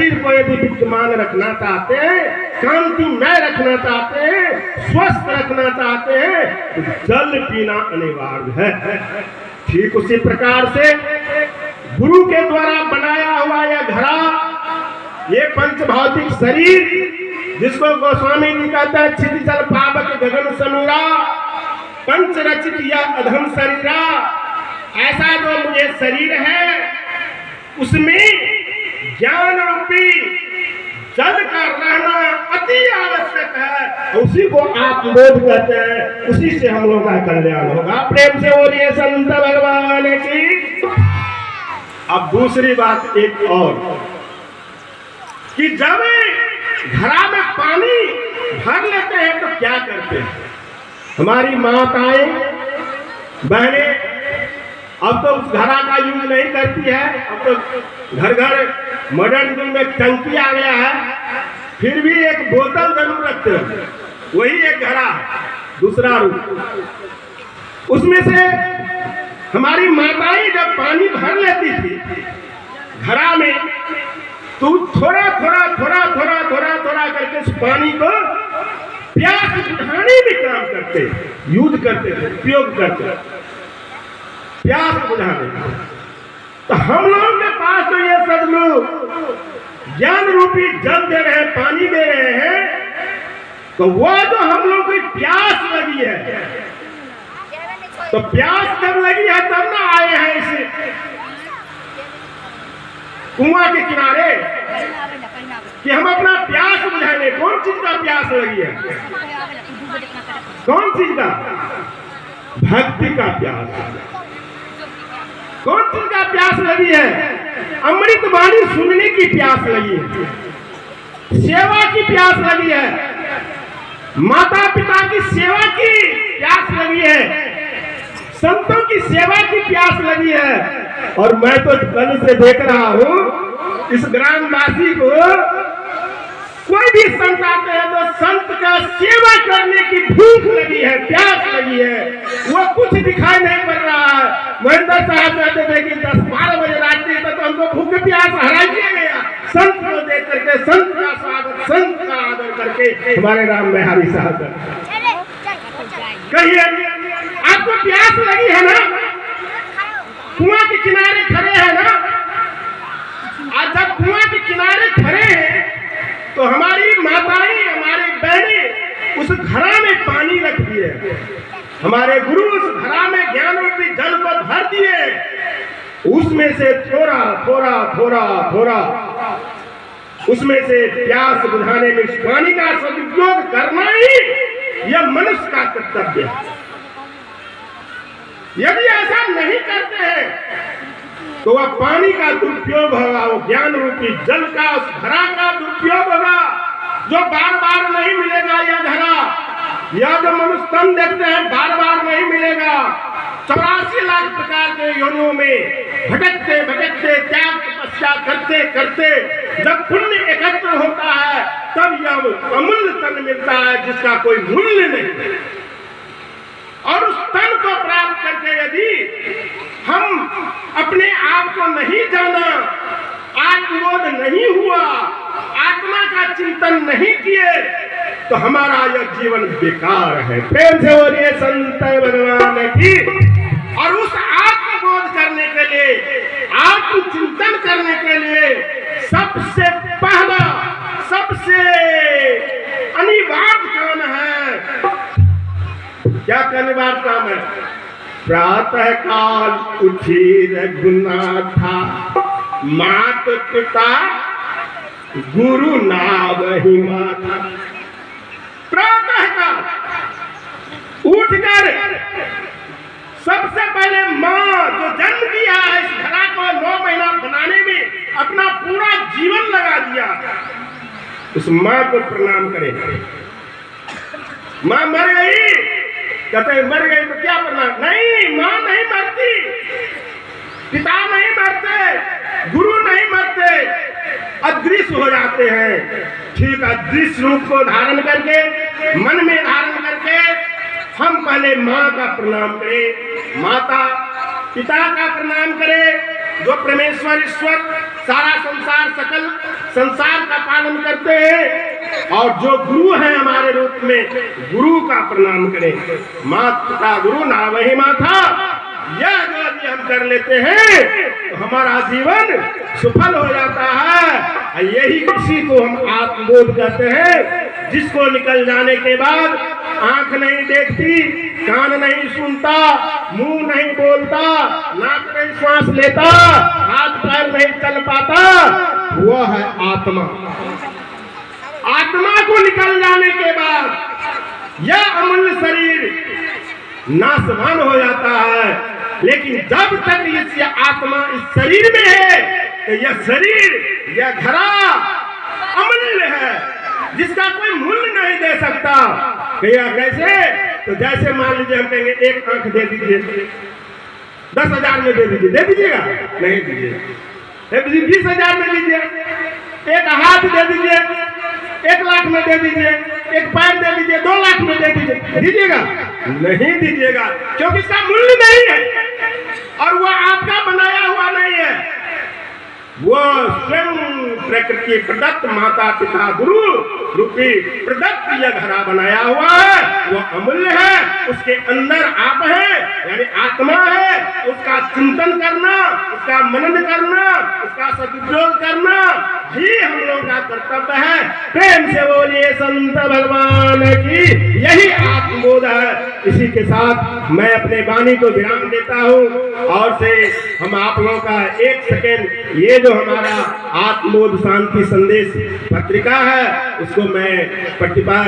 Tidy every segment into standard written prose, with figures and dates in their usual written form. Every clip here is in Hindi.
शरीर को यदि विद्यमान रखना चाहते हैं, कांतिमय रखना चाहते हैं, स्वस्थ रखना चाहते हैं, तो जल पीना अनिवार्य है। ठीक उसी प्रकार से गुरु के द्वारा बनाया हुआ यह घड़ा, ये पंचभौतिक शरीर जिसको गोस्वामी जी कहते हैं क्षिति जल पावक गगन समीरा, पंच रचित या अधम शरीरा, ऐसा जो मुझे शरीर है उसमें ज्ञान रूपी जल का रहना अति आवश्यक है। उसी को आप बोध कहते हैं, उसी से हम लोग का कल्याण होगा। प्रेम से बोलिए संत भगवान की। अब दूसरी बात एक और, कि जब घड़ा में पानी भर लेते हैं तो क्या करते हैं हमारी माताएं बहनें? अब तो उस घड़ा का यूज नहीं करती है, अब तो घर घर मॉडर्न युग में टंकी आ गया है, फिर भी एक बोतल जरूर रखते हैं, वही एक घड़ा है, दूसरा रूप। उसमें से हमारी माताएं जब पानी भर लेती थी घड़ा में, तो थोड़ा थोड़ा थोड़ा थोड़ा थोड़ा थोड़ा करके उस पानी को प्यास बुझाने में काम करते, यूज करते थे, उपयोग करते, प्यास बुझाने। तो हम लोगों के पास तो ये सदलोग ज्ञान रूपी जल दे रहे हैं, पानी दे रहे हैं, तो वो जो हम लोग को प्यास लगी है, तो प्यास जब लगी है तब ना आए हैं इस कुआं के किनारे कि हम अपना प्यास बुझाएंगे। कौन चीज का प्यास लगी है? कौन चीज का? भक्ति का प्यास। कौन चीज का प्यास लगी है? अमृत वाणी सुनने की प्यास लगी है, सेवा की प्यास लगी है, माता पिता की सेवा की प्यास लगी है, संतों की सेवा की प्यास लगी है। और मैं तो कल से देख रहा हूं इस ग्रामवासी को, कोई भी संत आते हैं तो संत का सेवा करने की भूख लगी है, प्यास लगी है, वो कुछ दिखाई नहीं पड़ रहा है। महेंद्र साहब कहते थे कि 10-12 बजे रात तक तो हमको भूख प्यास हरा दिया गया, संत को देख करके, संत का स्वागत, संत का आदर करके हमारे राम बिहारी साहब। कहिए आपको प्यास लगी है ना? कुआं के किनारे खड़े हैं ना? आज जब कुआं के किनारे खड़े हैं तो हमारी माताएं, हमारी बहनें उस घड़ा में पानी रख दिए, हमारे गुरु उस घड़ा में ज्ञान रूपी जल को भर दिए, उसमें से थोड़ा थोड़ा थोड़ा थोड़ा उसमें से प्यास बुझाने में पानी का सदुपयोग करना ही यह मनुष्य का कर्तव्य है। यदि ऐसा नहीं करते हैं तो वह पानी का दुरुपयोग होगा, वो ज्ञान रूपी जल का, उस घड़ा का दुरुपयोग होगा, जो बार बार नहीं मिलेगा। यह घड़ा, यह जो मनुष्य तन देखते हैं, बार बार नहीं मिलेगा। 84 लाख प्रकार के योनियों में भटकते भटकते, त्याग तपस्या करते करते जब पुण्य एकत्र होता है तब यह अमूल्य तन मिलता है जिसका कोई मूल्य नहीं। और उस तन को प्राप्त करके यदि हम अपने आप को नहीं जाना, आत्मबोध नहीं हुआ, आत्मा का चिंतन नहीं किए, तो हमारा यह जीवन बेकार है। प्रेम से बोलिए संत भगवान की। और उस आत्मबोध करने के लिए, आत्मचिंतन करने के लिए सबसे पहला, सबसे अनिवार्य काम है। क्या अनिवार्य काम है? प्रातः काल उठी रघुनाथा, मात पिता गुरु नावहि माता। प्रातः काल उठकर सबसे पहले माँ जो जन्म दिया है, इस घड़ा को 9 महीना बनाने में अपना पूरा जीवन लगा दिया, उस माँ को प्रणाम करें। माँ मर गई, कहते मर गई तो क्या प्रणाम? नहीं, माँ नहीं मरती, पिता नहीं मरते, गुरु नहीं मरते, अदृश्य हो जाते हैं। ठीक, अदृश्य रूप को धारण करके, मन में धारण करके हम पहले माँ का प्रणाम करें, माता पिता का प्रणाम करें, जो परमेश्वर ईश्वर सारा संसार सकल संसार का पालन करते हैं, और जो गुरु हैं हमारे रूप में, गुरु का प्रणाम करें। माता गुरु ना वही माथा, यह जो यदि हम कर लेते हैं तो हमारा जीवन सफल हो जाता है। यही किसी को हम आत्मबोध कहते हैं, जिसको निकल जाने के बाद आंख नहीं देखती, कान नहीं सुनता, मुंह नहीं बोलता, नाक नहीं श्वास लेता, हाथ पैर नहीं चल पाता, वह है आत्मा। आत्मा को निकल जाने के बाद यह अमूल्य शरीर नाशवान हो जाता है। लेकिन जब तक इस आत्मा इस शरीर में है तो यह शरीर, यह घड़ा अमूल्य है, जिसका कोई मूल्य नहीं दे सकता। भैया कैसे? तो जैसे मान लीजिए हम कहेंगे एक आंख दे दीजिए, 10,000 में दे दीजिए, दे दीजिएगा? नहीं दीजिए। 20,000 में दीजिए। एक हाथ दे दीजिए, 1 लाख में दे दीजिए। एक पैर दे दीजिए, 2 लाख में दे दीजिए, दीजिएगा? नहीं दीजिएगा, क्योंकि इसका मूल्य नहीं है और वह आपका बनाया हुआ नहीं है। वो स्वयं प्रकृति प्रदत्त माता पिता गुरु रूपी प्रदत्त यह घड़ा बनाया हुआ है, वो अमूल्य है। उसके अंदर आप है, यानी आत्मा है। उसका चिंतन करना, उसका मनन करना, उसका सदुपयोग करना ही हम लोगों का कर्तव्य है। प्रेम से बोलिए संत भगवान की, यही आत्मबोध है। इसी के साथ मैं अपने वाणी को विराम देता हूँ और से हम आप लोगों का 1 सेकेंड, ये जो हमारा आत्मबोध शांति संदेश पत्रिका है, उसको मैं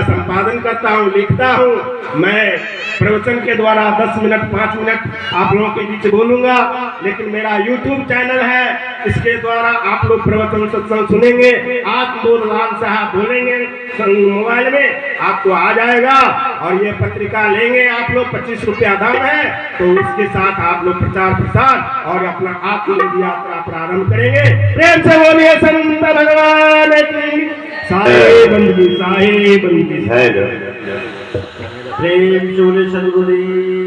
संपादन करता हूँ, लिखता हूँ। मैं प्रवचन के द्वारा 10 मिनट 5 मिनट आप लोगों के बीच बोलूंगा, लेकिन मेरा YouTube चैनल है, इसके द्वारा आप लोग प्रवचन सत्संग सुनेंगे। आत्मबोध लाल साहब बोलेंगे मोबाइल में, आपको आ जाएगा। और ये पत्रिका लेंगे आप लोग, 25 रुपया दाम है, तो उसके साथ आप लोग प्रचार प्रसार और अपना आत्मबोध यात्रा प्रारंभ करेंगे। प्रेम से बोलिए संत भगवान की, साहेब की, साहेब की, प्रेम से बोले सद्गुरुदेव।